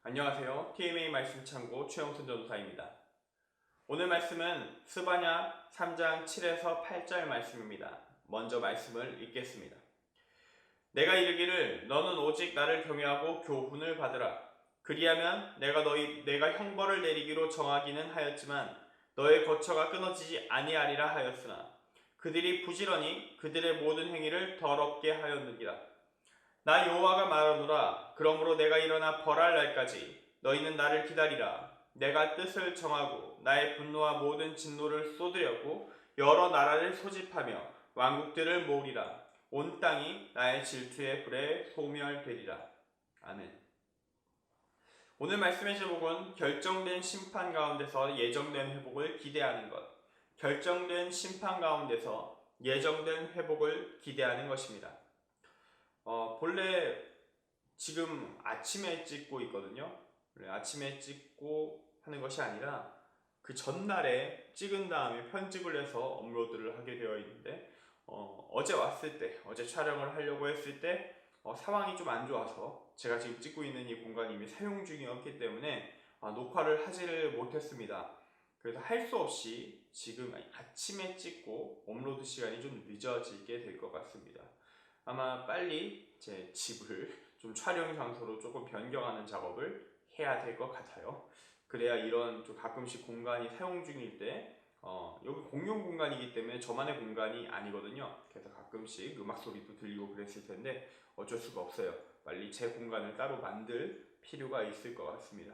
안녕하세요. TMA 말씀 참고 최영순 전도사입니다. 오늘 말씀은 스바냐 3장 7에서 8절 말씀입니다. 먼저 말씀을 읽겠습니다. 내가 이르기를 너는 오직 나를 경외하고 교훈을 받으라. 그리하면 내가 형벌을 내리기로 정하기는 하였지만 너의 거처가 끊어지지 아니하리라 하였으나 그들이 부지런히 그들의 모든 행위를 더럽게 하였느니라. 나 여호와가 말하노라. 그러므로 내가 일어나 벌할 날까지 너희는 나를 기다리라. 내가 뜻을 정하고 나의 분노와 모든 진노를 쏟으려고 여러 나라를 소집하며 왕국들을 모으리라. 온 땅이 나의 질투의 불에 소멸되리라. 아멘. 오늘 말씀의 제목은 결정된 심판 가운데서 예정된 회복을 기대하는 것. 결정된 심판 가운데서 예정된 회복을 기대하는 것입니다. 본래 지금 아침에 찍고 있거든요. 아침에 찍고 하는 것이 아니라 그 전날에 찍은 다음에 편집을 해서 업로드를 하게 되어 있는데 어제 촬영을 하려고 했을 때 상황이 좀 안 좋아서 제가 지금 찍고 있는 이 공간이 이미 사용 중이었기 때문에 녹화를 하지를 못했습니다. 그래서 할 수 없이 지금 아침에 찍고 업로드 시간이 좀 늦어지게 될 것 같습니다. 아마 빨리 제 집을 좀 촬영 장소로 조금 변경하는 작업을 해야 될 것 같아요. 그래야 이런 좀 가끔씩 공간이 사용 중일 때 여기 공용 공간이기 때문에 저만의 공간이 아니거든요. 그래서 가끔씩 음악 소리도 들리고 그랬을 텐데 어쩔 수가 없어요. 빨리 제 공간을 따로 만들 필요가 있을 것 같습니다.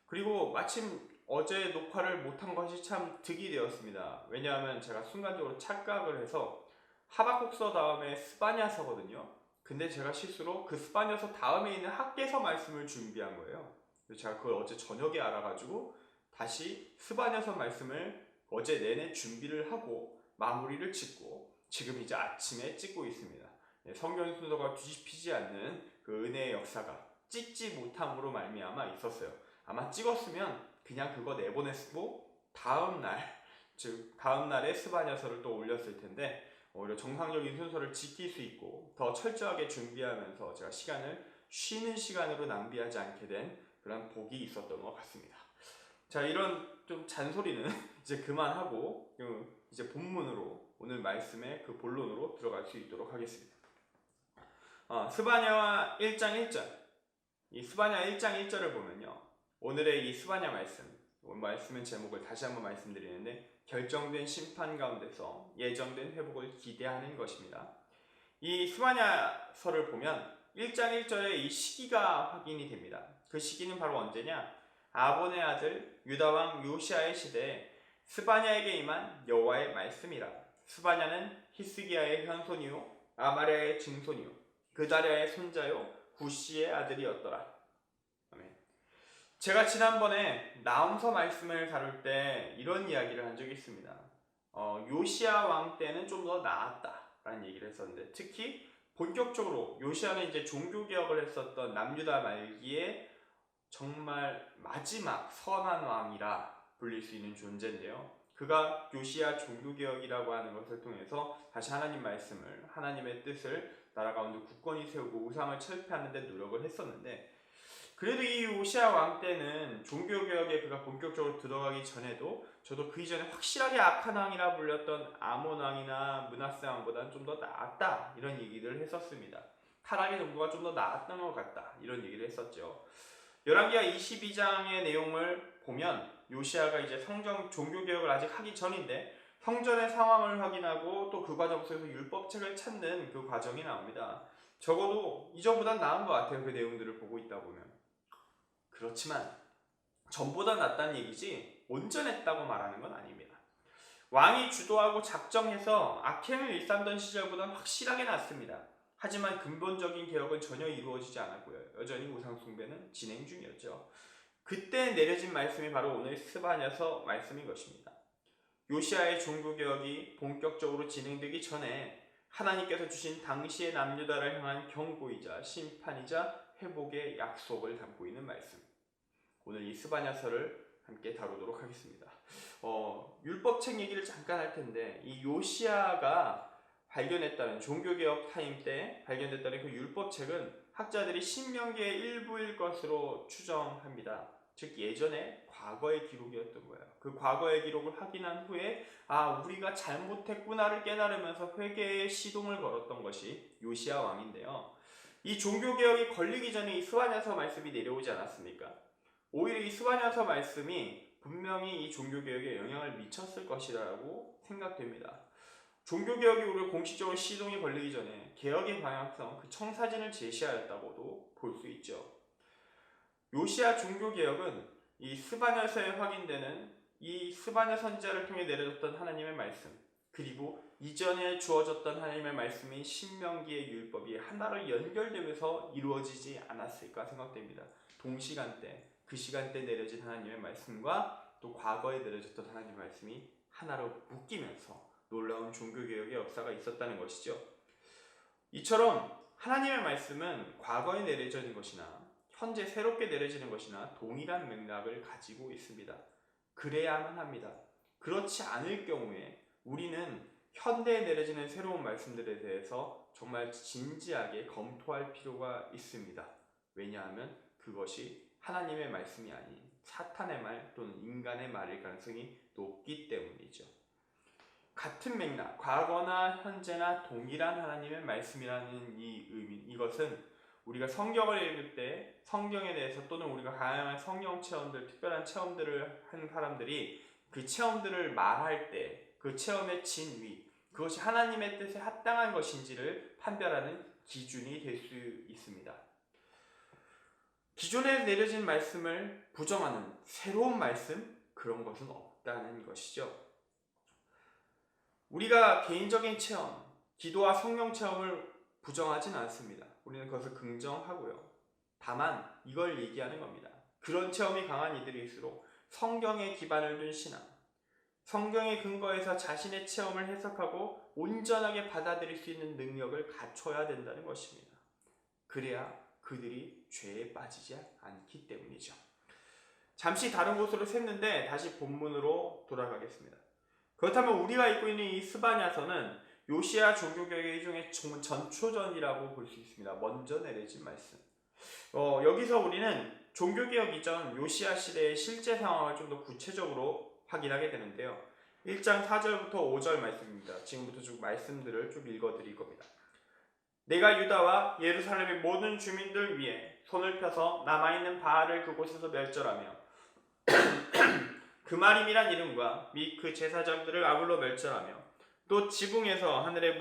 그리고 마침 어제 녹화를 못한 것이 참 득이 되었습니다. 왜냐하면 제가 순간적으로 착각을 해서 하박국서 다음에 스바냐서거든요. 근데 제가 실수로 그 스바냐서 다음에 있는 학개서 말씀을 준비한 거예요. 그래서 제가 그걸 어제 저녁에 알아가지고 다시 스바냐서 말씀을 어제 내내 준비를 하고 마무리를 짓고 지금 이제 아침에 찍고 있습니다. 성경 순서가 뒤집히지 않는 그 은혜의 역사가 찍지 못함으로 말미암아 있었어요. 아마 찍었으면 그냥 그거 내보냈고 다음날에 스바냐서를 또 올렸을 텐데 오히려 정상적인 순서를 지킬 수 있고 더 철저하게 준비하면서 제가 쉬는 시간으로 낭비하지 않게 된 그런 복이 있었던 것 같습니다. 자, 이런 좀 잔소리는 이제 그만하고 이제 본문으로 오늘 말씀의 그 본론으로 들어갈 수 있도록 하겠습니다. 스바냐 1장 1절 이 스바냐 1장 1절을 보면요, 오늘의 이 스바냐 말씀의 제목을 다시 한번 말씀드리는데 결정된 심판 가운데서 예정된 회복을 기대하는 것입니다. 이 스바냐서를 보면 1장 1절에 이 시기가 확인이 됩니다. 그 시기는 바로 언제냐? 아본의 아들 유다왕 요시아의 시대에 스바냐에게 임한 여호와의 말씀이라. 스바냐는 히스기야의 현손이요 아마랴의 증손이요 그다랴의 손자요 구시의 아들이었더라. 아멘. 제가 지난번에 나훔서 말씀을 다룰 때 이런 이야기를 한 적이 있습니다. 요시야 왕 때는 좀 더 나았다라는 얘기를 했었는데, 특히 본격적으로 요시야는 이제 종교개혁을 했었던 남유다 말기에 정말 마지막 선한 왕이라 불릴 수 있는 존재인데요. 그가 요시야 종교개혁이라고 하는 것을 통해서 다시 하나님 말씀을, 하나님의 뜻을 나라 가운데 굳건히 세우고 우상을 철폐하는 데 노력을 했었는데, 그래도 이 요시야 왕 때는 종교개혁에 그가 본격적으로 들어가기 전에도 저도 그 이전에 확실하게 악한 왕이라 불렸던 아몬 왕이나 므낫세 왕보다는 좀 더 나았다, 이런 얘기를 했었습니다. 타락의 정도가 좀 더 나았던 것 같다, 이런 얘기를 했었죠. 열왕기하 22장의 내용을 보면 요시야가 이제 성전 종교개혁을 아직 하기 전인데 성전의 상황을 확인하고 또 그 과정 속에서 율법책을 찾는 그 과정이 나옵니다. 적어도 이전보단 나은 것 같아요, 그 내용들을 보고 있다 보면. 그렇지만 전보다 낫다는 얘기지 온전했다고 말하는 건 아닙니다. 왕이 주도하고 작정해서 악행을 일삼던 시절보다 확실하게 낫습니다. 하지만 근본적인 개혁은 전혀 이루어지지 않았고요. 여전히 우상 숭배는 진행 중이었죠. 그때 내려진 말씀이 바로 오늘 스바냐서 말씀인 것입니다. 요시야의 종교개혁이 본격적으로 진행되기 전에 하나님께서 주신 당시의 남유다를 향한 경고이자 심판이자 회복의 약속을 담고 있는 말씀. 오늘 이 스바냐서를 함께 다루도록 하겠습니다. 율법책 얘기를 잠깐 할 텐데, 이 요시야가 발견했다는, 종교개혁 타임 때 발견됐다는 그 율법책은 학자들이 신명기의 일부일 것으로 추정합니다. 즉 예전에 과거의 기록이었던 거예요. 그 과거의 기록을 확인한 후에 우리가 잘못했구나를 깨달으면서 회개의 시동을 걸었던 것이 요시야 왕인데요. 이 종교개혁이 걸리기 전에 이 스바냐서 말씀이 내려오지 않았습니까? 오히려 이 스바냐서 말씀이 분명히 이 종교개혁에 영향을 미쳤을 것이라고 생각됩니다. 종교개혁이 우리가 공식적으로 시동이 걸리기 전에 개혁의 방향성, 그 청사진을 제시하였다고도 볼 수 있죠. 요시야 종교개혁은 이 스바냐서에 확인되는 이 스바냐 선지자를 통해 내려졌던 하나님의 말씀, 그리고 이전에 주어졌던 하나님의 말씀인 신명기의 율법이 하나로 연결되면서 이루어지지 않았을까 생각됩니다. 동시간대, 그 시간대 내려진 하나님의 말씀과 또 과거에 내려졌던 하나님의 말씀이 하나로 묶이면서 놀라운 종교개혁의 역사가 있었다는 것이죠. 이처럼 하나님의 말씀은 과거에 내려진 것이나 현재 새롭게 내려지는 것이나 동일한 맥락을 가지고 있습니다. 그래야만 합니다. 그렇지 않을 경우에 우리는 현대에 내려지는 새로운 말씀들에 대해서 정말 진지하게 검토할 필요가 있습니다. 왜냐하면 그것이 하나님의 말씀이 아닌 사탄의 말 또는 인간의 말일 가능성이 높기 때문이죠. 같은 맥락, 과거나 현재나 동일한 하나님의 말씀이라는 이것은 우리가 성경을 읽을 때 성경에 대해서 또는 우리가 다양한 성경 체험들, 특별한 체험들을 한 사람들이 그 체험들을 말할 때 그 체험의 진위, 그것이 하나님의 뜻에 합당한 것인지를 판별하는 기준이 될 수 있습니다. 기존에 내려진 말씀을 부정하는 새로운 말씀, 그런 것은 없다는 것이죠. 우리가 개인적인 체험, 기도와 성령 체험을 부정하진 않습니다. 우리는 그것을 긍정하고요. 다만 이걸 얘기하는 겁니다. 그런 체험이 강한 이들일수록 성경에 기반을 둔 신앙, 성경의 근거에서 자신의 체험을 해석하고 온전하게 받아들일 수 있는 능력을 갖춰야 된다는 것입니다. 그래야 그들이 죄에 빠지지 않기 때문이죠. 잠시 다른 곳으로 샜는데 다시 본문으로 돌아가겠습니다. 그렇다면 우리가 읽고 있는 이 스바냐서는 요시야 종교개혁의 일종의 전초전이라고 볼 수 있습니다. 먼저 내려진 말씀. 여기서 우리는 종교개혁 이전 요시야 시대의 실제 상황을 좀 더 구체적으로 확인하게 되는데요. 1장 4절부터 5절 말씀입니다. 지금부터 쭉 말씀들을 쭉 읽어드릴 겁니다. 내가 유다와 예루살렘의 모든 주민들 위에 손을 펴서 남아있는 바알을 그곳에서 멸절하며 그마림이란 이름과 및 그 제사장들을 아울러 멸절하며 또 지붕에서 하늘의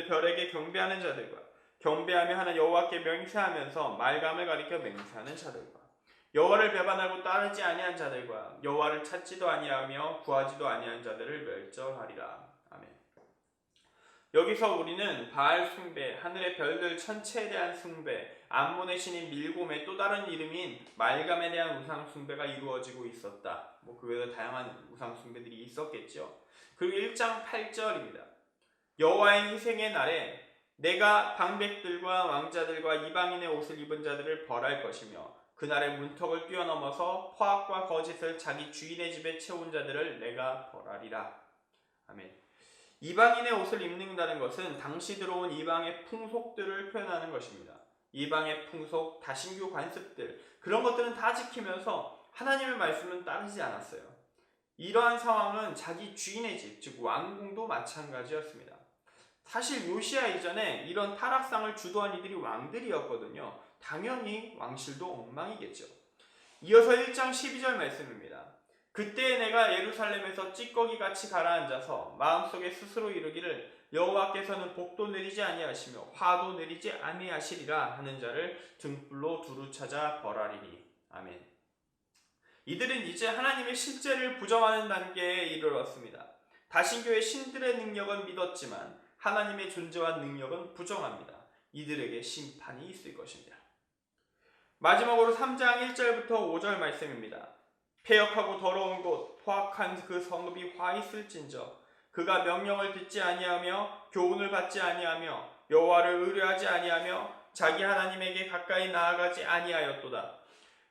별에게 경배하는 자들과 경배하며 하는 여호와께 맹세하면서 말감을 가리켜 맹세하는 자들과 여호와를 배반하고 따르지 아니한 자들과 여호와를 찾지도 아니하며 구하지도 아니한 자들을 멸절하리라. 아멘. 여기서 우리는 바알 숭배, 하늘의 별들 천체에 대한 숭배, 암몬의 신인 밀곰의 또 다른 이름인 말감에 대한 우상 숭배가 이루어지고 있었다. 그 외에도 다양한 우상 숭배들이 있었겠죠. 그리고 1장 8절입니다. 여호와의 희생의 날에 내가 방백들과 왕자들과 이방인의 옷을 입은 자들을 벌할 것이며 그날의 문턱을 뛰어넘어서 포악과 거짓을 자기 주인의 집에 채운 자들을 내가 벌하리라. 아멘. 이방인의 옷을 입는다는 것은 당시 들어온 이방의 풍속들을 표현하는 것입니다. 이방의 풍속, 다신교 관습들, 그런 것들은 다 지키면서 하나님의 말씀은 따르지 않았어요. 이러한 상황은 자기 주인의 집, 즉 왕궁도 마찬가지였습니다. 사실 요시야 이전에 이런 타락상을 주도한 이들이 왕들이었거든요. 당연히 왕실도 엉망이겠죠. 이어서 1장 12절 말씀입니다. 그때 내가 예루살렘에서 찌꺼기같이 가라앉아서 마음속에 스스로 이르기를 여호와께서는 복도 내리지 아니하시며 화도 내리지 아니하시리라 하는 자를 등불로 두루 찾아 벌하리니. 아멘. 이들은 이제 하나님의 실제를 부정하는 단계에 이르렀습니다. 다신교의 신들의 능력은 믿었지만 하나님의 존재와 능력은 부정합니다. 이들에게 심판이 있을 것입니다. 마지막으로 3장 1절부터 5절 말씀입니다. 폐역하고 더러운 곳, 포악한 그 성읍이 화 있을진저 그가 명령을 듣지 아니하며 교훈을 받지 아니하며 여호와를 의뢰하지 아니하며 자기 하나님에게 가까이 나아가지 아니하였도다.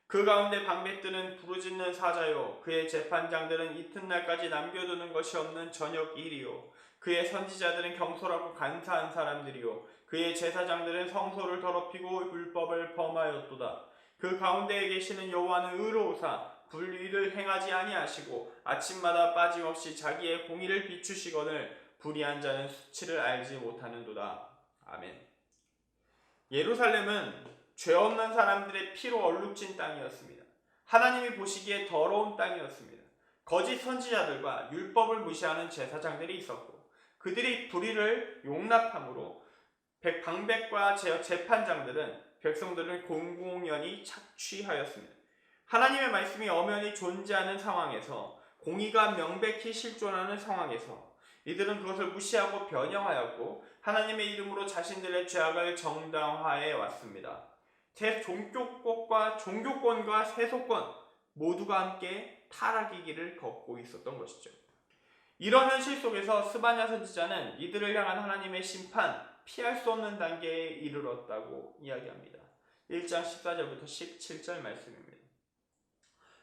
그 가운데 방백들은 부르짖는 사자요, 그의 재판장들은 이튿날까지 남겨두는 것이 없는 저녁 일이요, 그의 선지자들은 경솔하고 간사한 사람들이요, 그의 제사장들은 성소를 더럽히고 율법을 범하였도다. 그 가운데에 계시는 여호와는 의로우사 불의를 행하지 아니하시고 아침마다 빠짐없이 자기의 공의를 비추시거늘 불의한 자는 수치를 알지 못하는도다. 아멘. 예루살렘은 죄 없는 사람들의 피로 얼룩진 땅이었습니다. 하나님이 보시기에 더러운 땅이었습니다. 거짓 선지자들과 율법을 무시하는 제사장들이 있었고 그들이 불의를 용납함으로 방백과 재판장들은 백성들을 공공연히 착취하였습니다. 하나님의 말씀이 엄연히 존재하는 상황에서 공의가 명백히 실존하는 상황에서 이들은 그것을 무시하고 변형하였고 하나님의 이름으로 자신들의 죄악을 정당화해 왔습니다. 종교권과 세속권 모두가 함께 타락의 길을 걷고 있었던 것이죠. 이런 현실 속에서 스바냐 선지자는 이들을 향한 하나님의 심판, 피할 수 없는 단계에 이르렀다고 이야기합니다. 1장 14절부터 17절 말씀입니다.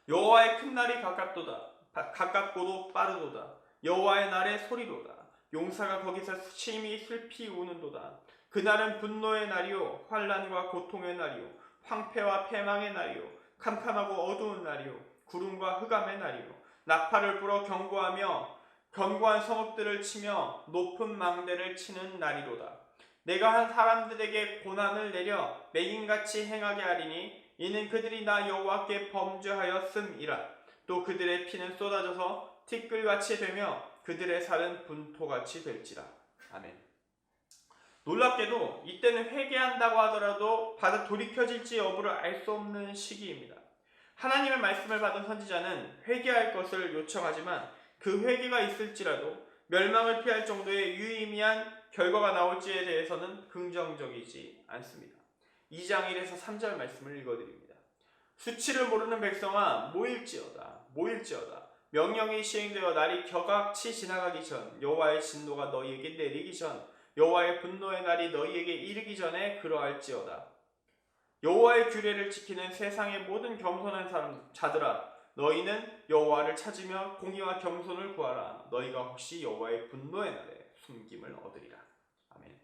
여호와의 큰 날이 가깝고도 빠르도다. 여호와의 날의 소리로다. 용사가 거기서 심히 슬피 우는도다. 그날은 분노의 날이요, 환난과 고통의 날이요, 황폐와 패망의 날이요, 캄캄하고 어두운 날이요, 구름과 흑암의 날이요, 나팔을 불어 견고한 성읍들을 치며 높은 망대를 치는 날이로다. 내가 한 사람들에게 고난을 내려 맹인같이 행하게 하리니 이는 그들이 나 여호와께 범죄하였음이라. 또 그들의 피는 쏟아져서 티끌같이 되며 그들의 살은 분토같이 될지라. 아멘. 놀랍게도 이때는 회개한다고 하더라도 돌이켜질지 여부를 알 수 없는 시기입니다. 하나님의 말씀을 받은 선지자는 회개할 것을 요청하지만 그 회개가 있을지라도 멸망을 피할 정도의 유의미한 결과가 나올지에 대해서는 긍정적이지 않습니다. 2장 1에서 3절 말씀을 읽어드립니다. 수치를 모르는 백성아 모일지어다. 명령이 시행되어 날이 겨각치 지나가기 전 여호와의 진노가 너희에게 내리기 전 여호와의 분노의 날이 너희에게 이르기 전에 그러할지어다. 여호와의 규례를 지키는 세상의 모든 겸손한 자들아, 너희는 여호와를 찾으며 공의와 겸손을 구하라. 너희가 혹시 여호와의 분노의 날에 숨김을 얻으리라. 아멘.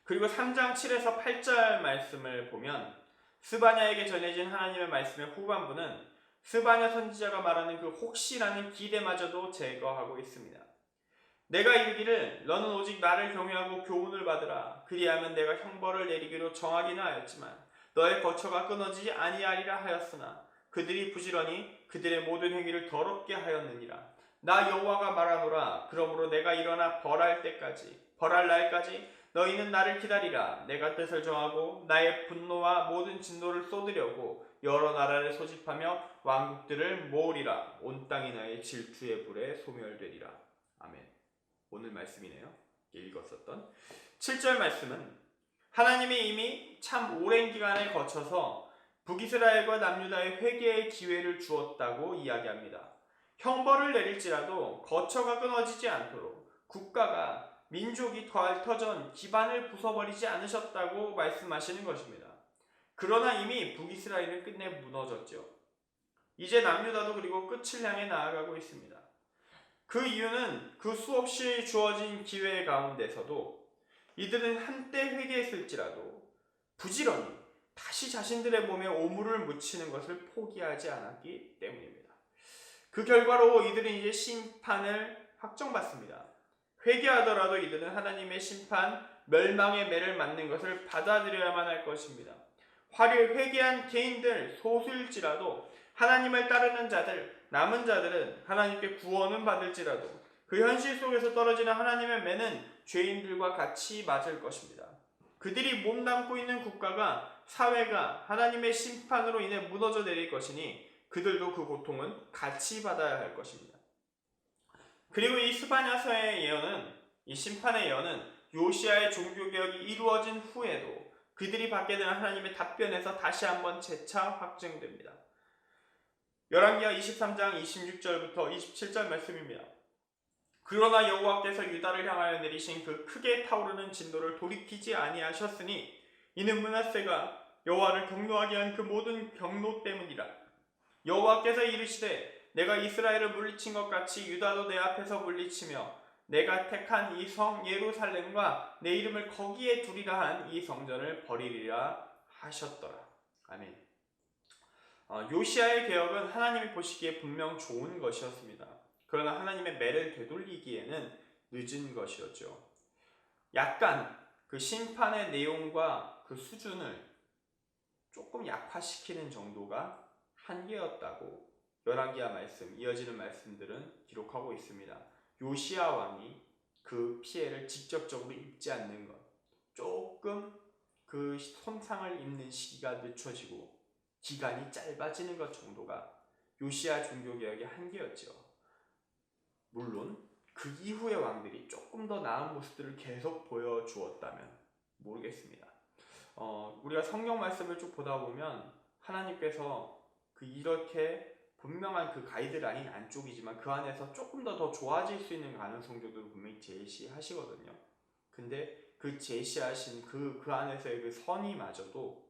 그리고 3장 7에서 8절 말씀을 보면 스바냐에게 전해진 하나님의 말씀의 후반부는 스바냐 선지자가 말하는 그 혹시라는 기대마저도 제거하고 있습니다. 내가 이르기를 너는 오직 나를 경외하고 교훈을 받으라. 그리하면 내가 형벌을 내리기로 정하기는 하였지만 너의 거처가 끊어지지 아니하리라 하였으나 그들이 부지런히 그들의 모든 행위를 더럽게 하였느니라. 나 여호와가 말하노라. 그러므로 내가 일어나 벌할 날까지 너희는 나를 기다리라. 내가 뜻을 정하고 나의 분노와 모든 진노를 쏟으려고 여러 나라를 소집하며 왕국들을 모으리라. 온 땅이 나의 질투의 불에 소멸되리라. 아멘. 오늘 말씀이네요. 읽었었던 7절 말씀은 하나님이 이미 참 오랜 기간을 거쳐서 북이스라엘과 남유다의 회개의 기회를 주었다고 이야기합니다. 형벌을 내릴지라도 거처가 끊어지지 않도록 국가가 민족이 터전 기반을 부숴버리지 않으셨다고 말씀하시는 것입니다. 그러나 이미 북이스라엘은 끝내 무너졌죠. 이제 남유다도 그리고 끝을 향해 나아가고 있습니다. 그 이유는 그 수없이 주어진 기회 가운데서도 이들은 한때 회개했을지라도 부지런히 다시 자신들의 몸에 오물을 묻히는 것을 포기하지 않았기 때문입니다. 그 결과로 이들은 이제 심판을 확정받습니다. 회개하더라도 이들은 하나님의 심판, 멸망의 매를 맞는 것을 받아들여야만 할 것입니다. 회개한 개인들 소수일지라도 하나님을 따르는 자들, 남은 자들은 하나님께 구원은 받을지라도 그 현실 속에서 떨어지는 하나님의 매는 죄인들과 같이 맞을 것입니다. 그들이 몸담고 있는 국가가, 사회가 하나님의 심판으로 인해 무너져 내릴 것이니 그들도 그 고통은 같이 받아야 할 것입니다. 그리고 이 스바냐서의 예언은, 이 심판의 예언은 요시아의 종교개혁이 이루어진 후에도 그들이 받게 되는 하나님의 답변에서 다시 한번 재차 확증됩니다. 열왕기하 23장 26절부터 27절 말씀입니다. 그러나 여호와께서 유다를 향하여 내리신 그 크게 타오르는 진노를 돌이키지 아니하셨으니 이는 므낫세가 여호와를 경노하게 한 그 모든 경노 때문이라. 여호와께서 이르시되 내가 이스라엘을 물리친 것 같이 유다도 내 앞에서 물리치며 내가 택한 이 성 예루살렘과 내 이름을 거기에 두리라 한 이 성전을 버리리라 하셨더라. 아멘. 요시야의 개혁은 하나님이 보시기에 분명 좋은 것이었습니다. 그러나 하나님의 매를 되돌리기에는 늦은 것이었죠. 약간 그 심판의 내용과 그 수준을 조금 약화시키는 정도가 한계였다고 열왕기하 말씀, 이어지는 말씀들은 기록하고 있습니다. 요시야 왕이 그 피해를 직접적으로 입지 않는 것, 조금 그 손상을 입는 시기가 늦춰지고 기간이 짧아지는 것 정도가 요시야 종교개혁의 한계였죠. 물론 그 이후의 왕들이 조금 더 나은 모습들을 계속 보여주었다면 모르겠습니다. 우리가 성경 말씀을 쭉 보다 보면 하나님께서 이렇게 분명한 그 가이드라인 안쪽이지만 그 안에서 조금 더 좋아질 수 있는 가능성들도 분명히 제시하시거든요. 근데 그 제시하신 그 안에서의 그 선의마저도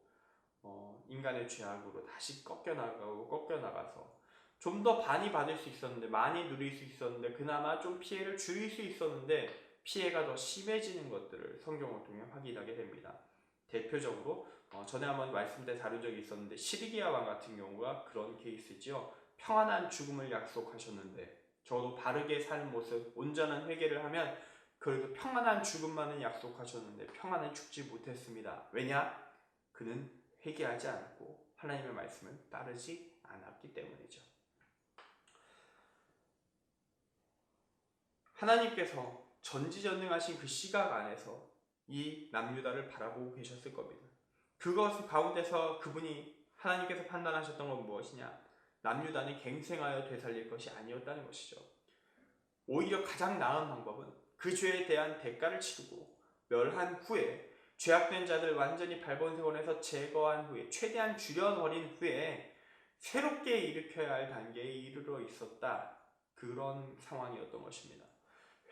인간의 죄악으로 다시 꺾여나가서 좀 더 많이 받을 수 있었는데, 많이 누릴 수 있었는데, 그나마 좀 피해를 줄일 수 있었는데 피해가 더 심해지는 것들을 성경을 통해 확인하게 됩니다. 대표적으로 전에 한번 말씀 때 다룬 적이 있었는데 시드기야 왕 같은 경우가 그런 케이스지요. 평안한 죽음을 약속하셨는데 저도 바르게 사는 모습, 온전한 회개를 하면 그래도 평안한 죽음만은 약속하셨는데 평안은 죽지 못했습니다. 왜냐? 그는 회개하지 않았고 하나님의 말씀을 따르지 않았기 때문이죠. 하나님께서 전지전능하신 그 시각 안에서 이 남유다를 바라보고 계셨을 겁니다. 그것 가운데서 그분이 하나님께서 판단하셨던 건 무엇이냐? 남유다는 갱생하여 되살릴 것이 아니었다는 것이죠. 오히려 가장 나은 방법은 그 죄에 대한 대가를 치르고 멸한 후에 죄악된 자들 완전히 발본색원에서 제거한 후에 최대한 줄여버린 후에 새롭게 일으켜야 할 단계에 이르러 있었다. 그런 상황이었던 것입니다.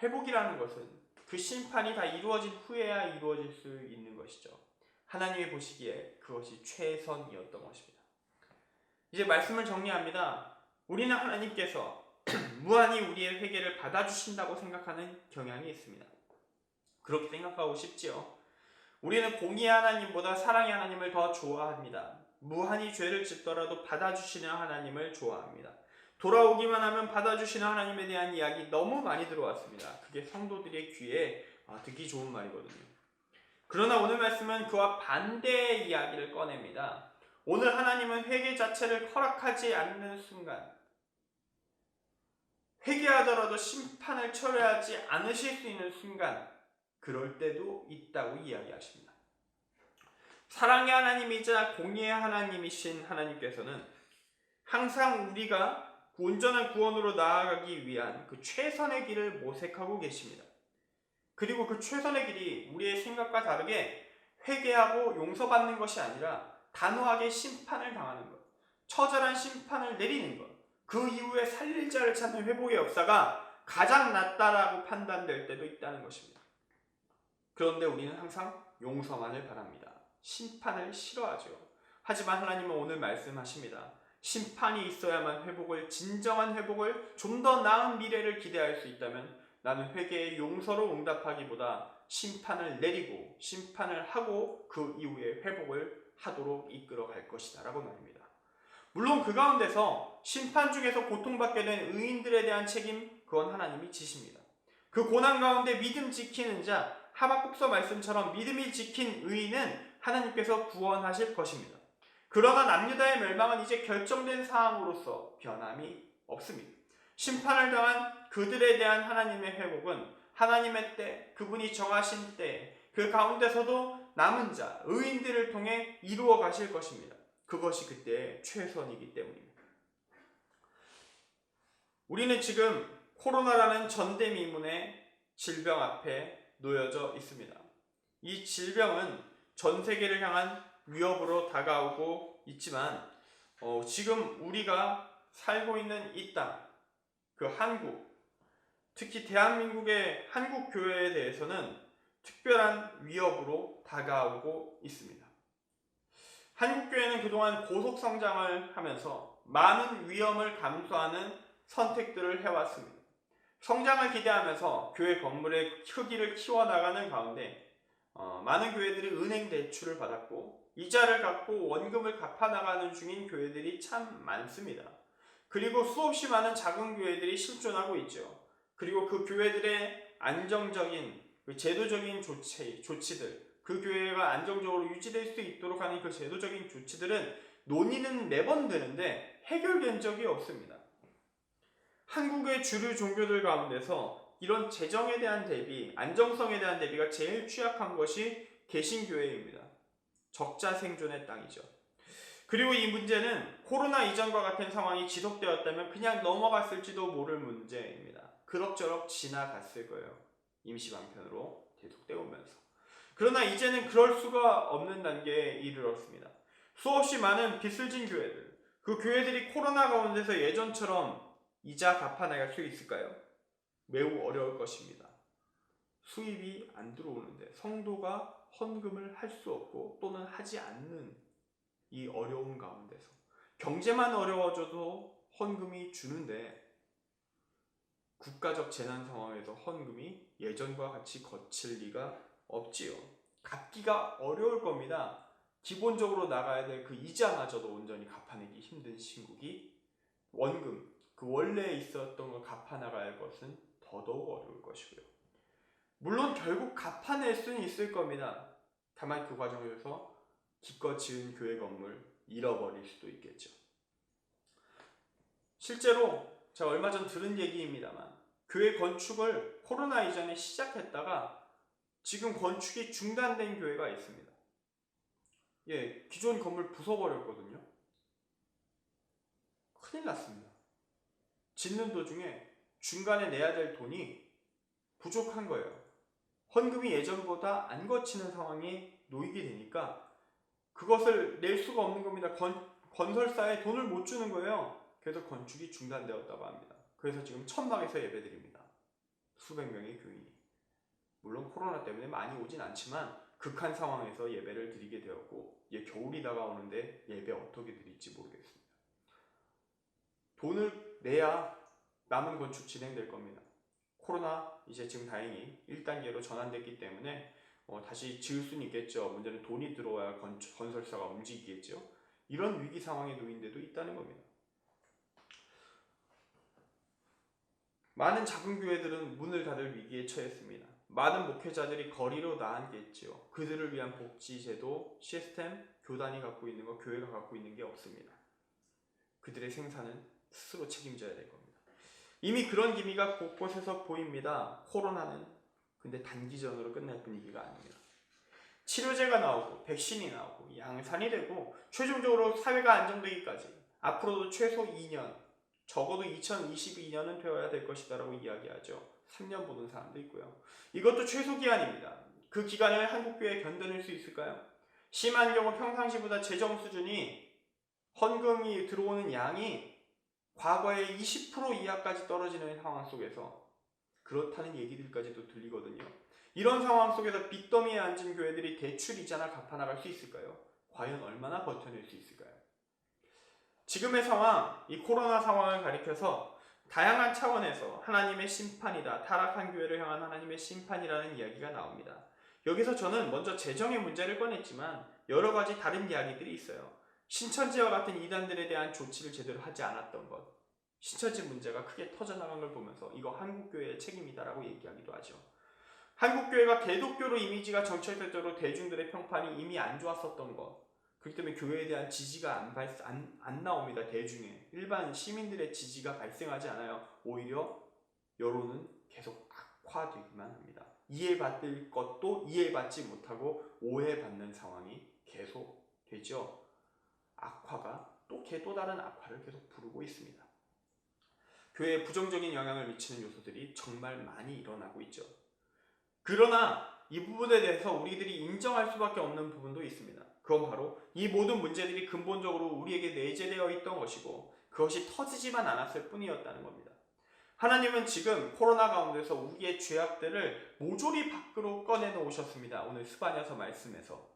회복이라는 것은 그 심판이 다 이루어진 후에야 이루어질 수 있는 것이죠. 하나님이 보시기에 그것이 최선이었던 것입니다. 이제 말씀을 정리합니다. 우리는 하나님께서 무한히 우리의 회개를 받아주신다고 생각하는 경향이 있습니다. 그렇게 생각하고 싶지요. 우리는 공의의 하나님보다 사랑의 하나님을 더 좋아합니다. 무한히 죄를 짓더라도 받아주시는 하나님을 좋아합니다. 돌아오기만 하면 받아주시는 하나님에 대한 이야기 너무 많이 들어왔습니다. 그게 성도들의 귀에 듣기 좋은 말이거든요. 그러나 오늘 말씀은 그와 반대의 이야기를 꺼냅니다. 오늘 하나님은 회개 자체를 허락하지 않는 순간, 회개하더라도 심판을 철회하지 않으실 수 있는 순간, 그럴 때도 있다고 이야기하십니다. 사랑의 하나님이자 공의의 하나님이신 하나님께서는 항상 우리가 온전한 구원으로 나아가기 위한 그 최선의 길을 모색하고 계십니다. 그리고 그 최선의 길이 우리의 생각과 다르게 회개하고 용서받는 것이 아니라 단호하게 심판을 당하는 것, 처절한 심판을 내리는 것, 그 이후에 살릴 자를 찾는 회복의 역사가 가장 낫다라고 판단될 때도 있다는 것입니다. 그런데 우리는 항상 용서만을 바랍니다. 심판을 싫어하죠. 하지만 하나님은 오늘 말씀하십니다. 심판이 있어야만 진정한 회복을, 좀 더 나은 미래를 기대할 수 있다면 나는 회개의 용서로 응답하기보다 심판을 내리고 심판을 하고 그 이후에 회복을 하도록 이끌어 갈 것이다 라고 말입니다. 물론 그 가운데서 심판 중에서 고통받게 된 의인들에 대한 책임, 그건 하나님이 지십니다. 그 고난 가운데 믿음 지키는 자, 하박국서 말씀처럼 믿음이 지킨 의인은 하나님께서 구원하실 것입니다. 그러나 남유다의 멸망은 이제 결정된 사항으로서 변함이 없습니다. 심판을 당한 그들에 대한 하나님의 회복은 하나님의 때, 그분이 정하신 때, 그 가운데서도 남은 자, 의인들을 통해 이루어 가실 것입니다. 그것이 그때의 최선이기 때문입니다. 우리는 지금 코로나라는 전대미문의 질병 앞에 놓여져 있습니다. 이 질병은 전 세계를 향한 위협으로 다가오고 있지만 지금 우리가 살고 있는 이 땅, 그 한국, 특히 대한민국의 한국교회에 대해서는 특별한 위협으로 다가오고 있습니다. 한국교회는 그동안 고속 성장을 하면서 많은 위험을 감수하는 선택들을 해왔습니다. 성장을 기대하면서 교회 건물의 크기를 키워나가는 가운데 많은 교회들이 은행 대출을 받았고 이자를 갚고 원금을 갚아나가는 중인 교회들이 참 많습니다. 그리고 수없이 많은 작은 교회들이 실존하고 있죠. 그리고 그 교회들의 안정적인 제도적인 조치들, 그 교회가 안정적으로 유지될 수 있도록 하는 그 제도적인 조치들은 논의는 매번 되는데 해결된 적이 없습니다. 한국의 주류 종교들 가운데서 이런 재정에 대한 대비, 안정성에 대한 대비가 제일 취약한 것이 개신교회입니다. 적자 생존의 땅이죠. 그리고 이 문제는 코로나 이전과 같은 상황이 지속되었다면 그냥 넘어갔을지도 모를 문제입니다. 그럭저럭 지나갔을 거예요. 임시방편으로 계속되오면서. 그러나 이제는 그럴 수가 없는 단계에 이르렀습니다. 수없이 많은 빚을 진 교회들, 그 교회들이 코로나 가운데서 예전처럼 이자 갚아나갈 수 있을까요? 매우 어려울 것입니다. 수입이 안 들어오는데 성도가 헌금을 할 수 없고 또는 하지 않는 이 어려움 가운데서 경제만 어려워져도 헌금이 주는데 국가적 재난 상황에서 헌금이 예전과 같이 거칠 리가 없지요. 갚기가 어려울 겁니다. 기본적으로 나가야 될 그 이자마저도 온전히 갚아내기 힘든 신국이 원금, 그 원래 있었던 걸 갚아나가야 할 것은 더더욱 어려울 것이고요. 물론 결국 갚아낼 수는 있을 겁니다. 다만 그 과정에서 기껏 지은 교회 건물 잃어버릴 수도 있겠죠. 실제로 제가 얼마 전 들은 얘기입니다만 교회 건축을 코로나 이전에 시작했다가 지금 건축이 중단된 교회가 있습니다. 기존 건물 부숴버렸거든요. 큰일 났습니다. 짓는 도중에 중간에 내야 될 돈이 부족한 거예요. 헌금이 예전보다 안 거치는 상황이 놓이게 되니까 그것을 낼 수가 없는 겁니다. 건설사에 돈을 못 주는 거예요. 그래서 건축이 중단되었다고 합니다. 그래서 지금 천막에서 예배드립니다. 수백 명의 교인이. 물론 코로나 때문에 많이 오진 않지만 극한 상황에서 예배를 드리게 되었고 겨울이 다가오는데 예배 어떻게 드릴지 모르겠습니다. 돈을 내야 남은 건축 진행될 겁니다. 코로나 이제 지금 다행히 1단계로 전환됐기 때문에 다시 지을 수는 있겠죠. 문제는 돈이 들어와야 건설사가 움직이겠죠. 이런 위기 상황에 놓인 데도 있다는 겁니다. 많은 작은 교회들은 문을 닫을 위기에 처했습니다. 많은 목회자들이 거리로 나앉겠지요. 그들을 위한 복지제도, 시스템, 교단이 갖고 있는 거, 교회가 갖고 있는 게 없습니다. 그들의 생사는 스스로 책임져야 될 겁니다. 이미 그런 기미가 곳곳에서 보입니다. 코로나는 근데 단기전으로 끝날 분위기가 아닙니다. 치료제가 나오고 백신이 나오고 양산이 되고 최종적으로 사회가 안정되기까지 앞으로도 최소 2년, 적어도 2022년은 되어야 될 것이다 라고 이야기하죠. 3년 보는 사람도 있고요. 이것도 최소 기한입니다. 그 기간을 한국교회에 견뎌낼 수 있을까요? 심한 경우 평상시보다 재정 수준이 헌금이 들어오는 양이 과거의 20% 이하까지 떨어지는 상황 속에서 그렇다는 얘기들까지도 들리거든요. 이런 상황 속에서 빚더미에 앉은 교회들이 대출 이자나 갚아나갈 수 있을까요? 과연 얼마나 버텨낼 수 있을까요? 지금의 상황, 이 코로나 상황을 가리켜서 다양한 차원에서 하나님의 심판이다, 타락한 교회를 향한 하나님의 심판이라는 이야기가 나옵니다. 여기서 저는 먼저 재정의 문제를 꺼냈지만 여러 가지 다른 이야기들이 있어요. 신천지와 같은 이단들에 대한 조치를 제대로 하지 않았던 것, 신천지 문제가 크게 터져나간 걸 보면서 이거 한국교회의 책임이다라고 얘기하기도 하죠. 한국교회가 개독교로 이미지가 정착될 정도로 대중들의 평판이 이미 안 좋았었던 것, 그렇기 때문에 교회에 대한 지지가 안 나옵니다. 대중에 일반 시민들의 지지가 발생하지 않아요. 오히려 여론은 계속 악화되기만 합니다. 이해받을 것도 이해받지 못하고 오해받는 상황이 계속 되죠. 악화가 또 다른 악화를 계속 부르고 있습니다. 교회에 부정적인 영향을 미치는 요소들이 정말 많이 일어나고 있죠. 그러나 이 부분에 대해서 우리들이 인정할 수밖에 없는 부분도 있습니다. 그건 바로 이 모든 문제들이 근본적으로 우리에게 내재되어 있던 것이고 그것이 터지지만 않았을 뿐이었다는 겁니다. 하나님은 지금 코로나 가운데서 우리의 죄악들을 모조리 밖으로 꺼내놓으셨습니다. 오늘 스바냐서 말씀에서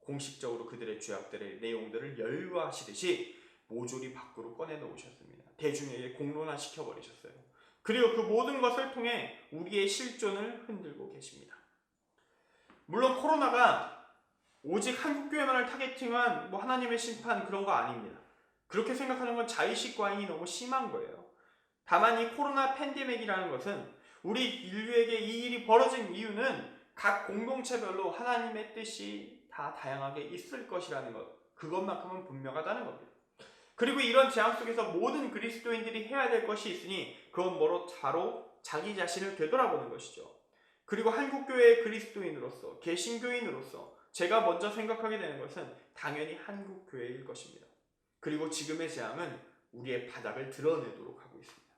공식적으로 그들의 죄악들의 내용들을 열거하시듯이 모조리 밖으로 꺼내놓으셨습니다. 대중에게 공론화시켜 버리셨어요. 그리고 그 모든 것을 통해 우리의 실존을 흔들고 계십니다. 물론 코로나가 오직 한국교회만을 타겟팅한 하나님의 심판 그런 거 아닙니다. 그렇게 생각하는 건 자의식 과잉이 너무 심한 거예요. 다만 이 코로나 팬데믹이라는 것은 우리 인류에게 이 일이 벌어진 이유는 각 공동체별로 하나님의 뜻이 다 다양하게 있을 것이라는 것, 그것만큼은 분명하다는 겁니다. 그리고 이런 재앙 속에서 모든 그리스도인들이 해야 될 것이 있으니 그건 바로 자기 자신을 되돌아보는 것이죠. 그리고 한국교회의 그리스도인으로서, 개신교인으로서 제가 먼저 생각하게 되는 것은 당연히 한국교회일 것입니다. 그리고 지금의 재앙은 우리의 바닥을 드러내도록 하고 있습니다.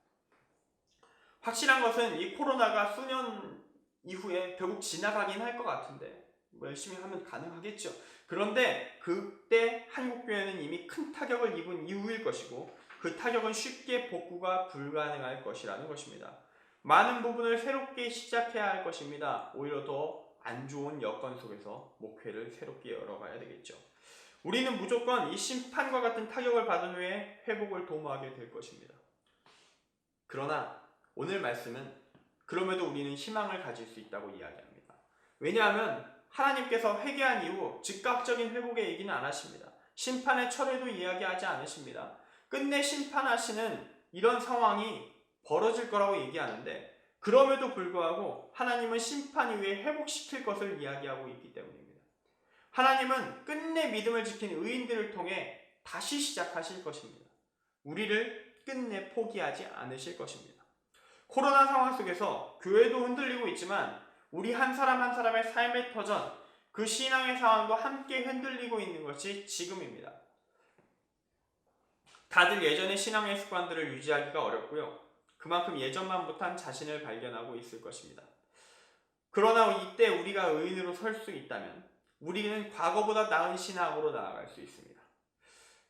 확실한 것은 이 코로나가 수년 이후에 결국 지나가긴 할 것 같은데 열심히 하면 가능하겠죠. 그런데 그때 한국교회는 이미 큰 타격을 입은 이후일 것이고 그 타격은 쉽게 복구가 불가능할 것이라는 것입니다. 많은 부분을 새롭게 시작해야 할 것입니다. 오히려 더 안 좋은 여건 속에서 목회를 새롭게 열어가야 되겠죠. 우리는 무조건 이 심판과 같은 타격을 받은 후에 회복을 도모하게 될 것입니다. 그러나 오늘 말씀은 그럼에도 우리는 희망을 가질 수 있다고 이야기합니다. 왜냐하면 하나님께서 회개한 이후 즉각적인 회복의 얘기는 안 하십니다. 심판의 철회도 이야기하지 않으십니다. 끝내 심판하시는 이런 상황이 벌어질 거라고 얘기하는데 그럼에도 불구하고 하나님은 심판 이후에 회복시킬 것을 이야기하고 있기 때문입니다. 하나님은 끝내 믿음을 지킨 의인들을 통해 다시 시작하실 것입니다. 우리를 끝내 포기하지 않으실 것입니다. 코로나 상황 속에서 교회도 흔들리고 있지만 우리 한 사람 한 사람의 삶의 터전, 그 신앙의 상황도 함께 흔들리고 있는 것이 지금입니다. 다들 예전의 신앙의 습관들을 유지하기가 어렵고요. 그만큼 예전만 못한 자신을 발견하고 있을 것입니다. 그러나 이때 우리가 의인으로 설 수 있다면 우리는 과거보다 나은 신앙으로 나아갈 수 있습니다.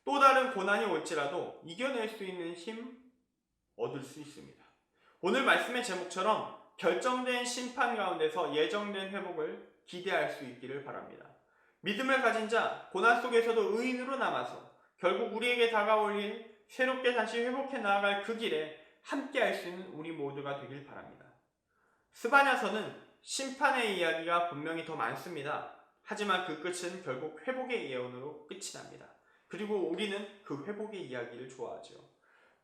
또 다른 고난이 올지라도 이겨낼 수 있는 힘 얻을 수 있습니다. 오늘 말씀의 제목처럼 결정된 심판 가운데서 예정된 회복을 기대할 수 있기를 바랍니다. 믿음을 가진 자, 고난 속에서도 의인으로 남아서 결국 우리에게 다가올 일, 새롭게 다시 회복해 나아갈 그 길에 함께 할 수 있는 우리 모두가 되길 바랍니다. 스바냐서는 심판의 이야기가 분명히 더 많습니다. 하지만 그 끝은 결국 회복의 예언으로 끝이 납니다. 그리고 우리는 그 회복의 이야기를 좋아하죠.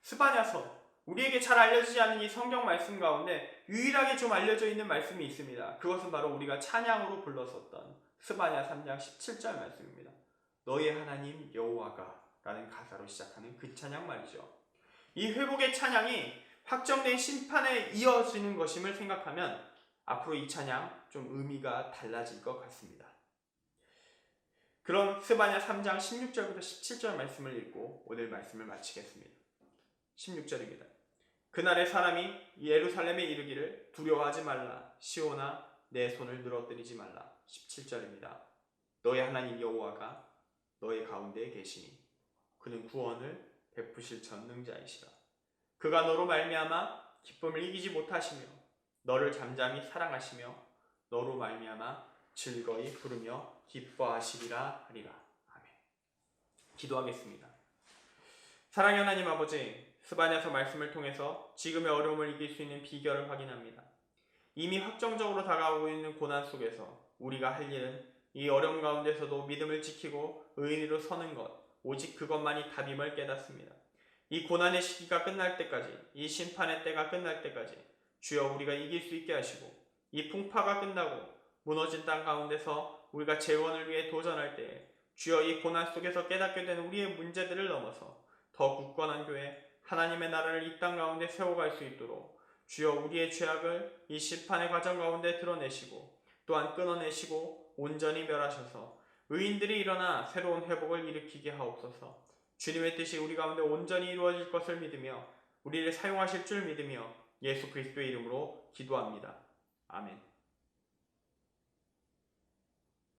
스바냐서, 우리에게 잘 알려지지 않은 이 성경 말씀 가운데 유일하게 좀 알려져 있는 말씀이 있습니다. 그것은 바로 우리가 찬양으로 불렀었던 스바냐 3장 17절 말씀입니다. 너의 하나님 여호와가 라는 가사로 시작하는 그 찬양 말이죠. 이 회복의 찬양이 확정된 심판에 이어지는 것임을 생각하면 앞으로 이 찬양 좀 의미가 달라질 것 같습니다. 그럼 스바냐 3장 16절부터 17절 말씀을 읽고 오늘 말씀을 마치겠습니다. 16절입니다. 그날에 사람이 예루살렘에 이르기를 두려워하지 말라. 시온아 내 손을 늘어뜨리지 말라. 17절입니다. 너의 하나님 여호와가 너의 가운데에 계시니 그는 구원을 베푸실 전능자이시라. 그가 너로 말미암아 기쁨을 이기지 못하시며 너를 잠잠히 사랑하시며 너로 말미암아 즐거이 부르며 기뻐하시리라 하리라. 아멘. 기도하겠습니다. 사랑의 하나님 아버지, 스바냐서 말씀을 통해서 지금의 어려움을 이길 수 있는 비결을 확인합니다. 이미 확정적으로 다가오고 있는 고난 속에서 우리가 할 일은 이 어려움 가운데서도 믿음을 지키고 의인으로 서는 것, 오직 그것만이 답임을 깨닫습니다. 이 고난의 시기가 끝날 때까지, 이 심판의 때가 끝날 때까지 주여 우리가 이길 수 있게 하시고 이 풍파가 끝나고 무너진 땅 가운데서 우리가 재원을 위해 도전할 때에 주여 이 고난 속에서 깨닫게 된 우리의 문제들을 넘어서 더 굳건한 교회, 하나님의 나라를 이 땅 가운데 세워갈 수 있도록 주여 우리의 죄악을 이 심판의 과정 가운데 드러내시고 또한 끊어내시고 온전히 멸하셔서 의인들이 일어나 새로운 회복을 일으키게 하옵소서. 주님의 뜻이 우리 가운데 온전히 이루어질 것을 믿으며 우리를 사용하실 줄 믿으며 예수 그리스도의 이름으로 기도합니다. 아멘.